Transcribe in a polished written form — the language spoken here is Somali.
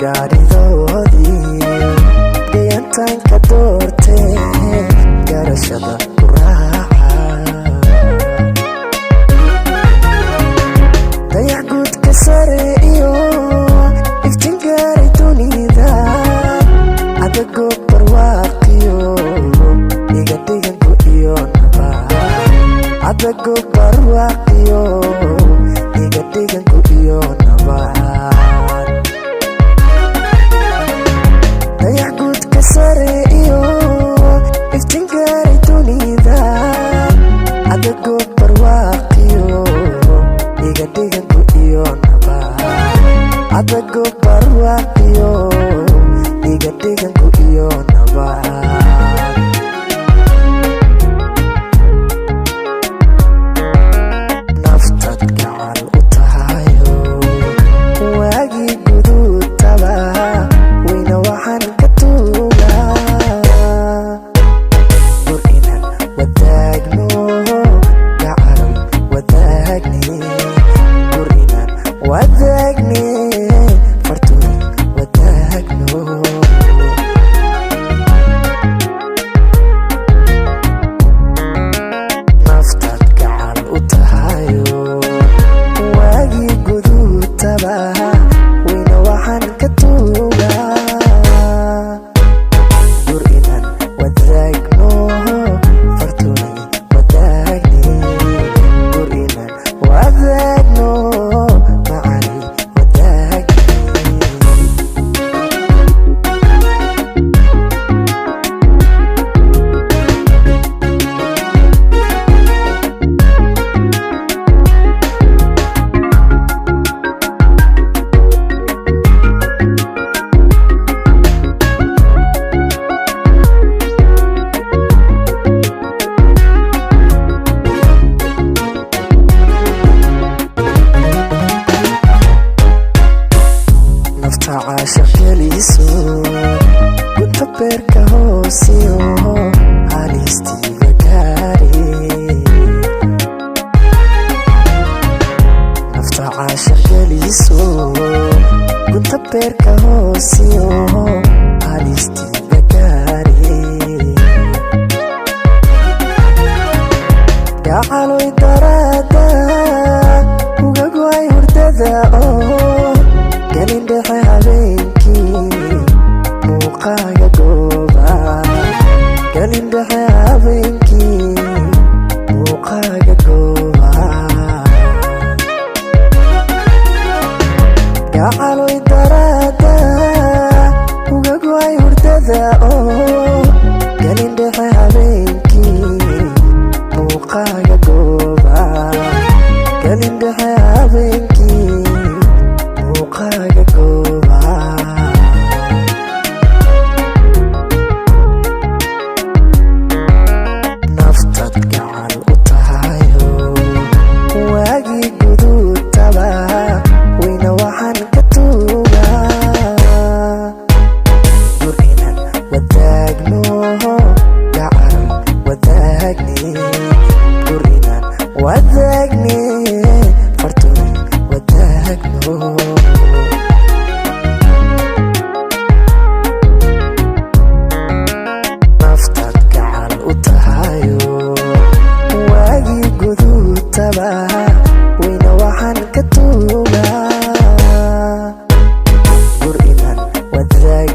gaaridoodii deegaantaanka doortee garashada ku raaca dayax guudka sare iyo iftiin gaaray dunida adagoo barwaaqiyo iga dhiganku iyo nabad adagoo barwaaqiyo iga dhiganku iyo nabad dayax guudka sare iyo iftiin gaaray dunida adagoo barwaaqiyo iga dhiganku iyo nabad adagoo barwaaqiyo iga dhiganku iyo nabad naftad gacal u tahayo waagii guduudtaba wayna waxaan ka tuugaa dur inaan wadaagno gacalan wadaagne dur inaan wadaagne fartuun wadaagno naftad gacal u tahayo waagii guduudtaba wayna waxaan ka tuugaa dur inaan wadaagno fartuun wadaagne dur inaan wadaagno macani wadaagne nafta caashaq geliso gunta beerka hoosiyo halistiiga gaare nafta caashaq geliso gunta beerka hoosiyo halistiiga gaare gacaloy daraada uga go'ay hurdada oo galin dhexe habeenkii muuqaaga gooba galin dhexe habeenkii muuqaaga gooba gacaloy daraada uga go'ay hurdada oo galin dhexe habeenkii muuqaaga gooba galin dhexe habeenkii muuqaaga gooba naftad gacal u tahayo waagii guduudtaba wayna waxaan ka tuugaa dur inaan wadaagno gacal wadaagne dur inaan wadaagne fartuun wadaagno naftad gacal u tahayo waagii guduudtaba wayna waxaan ka tuugaa dur inaan wadaag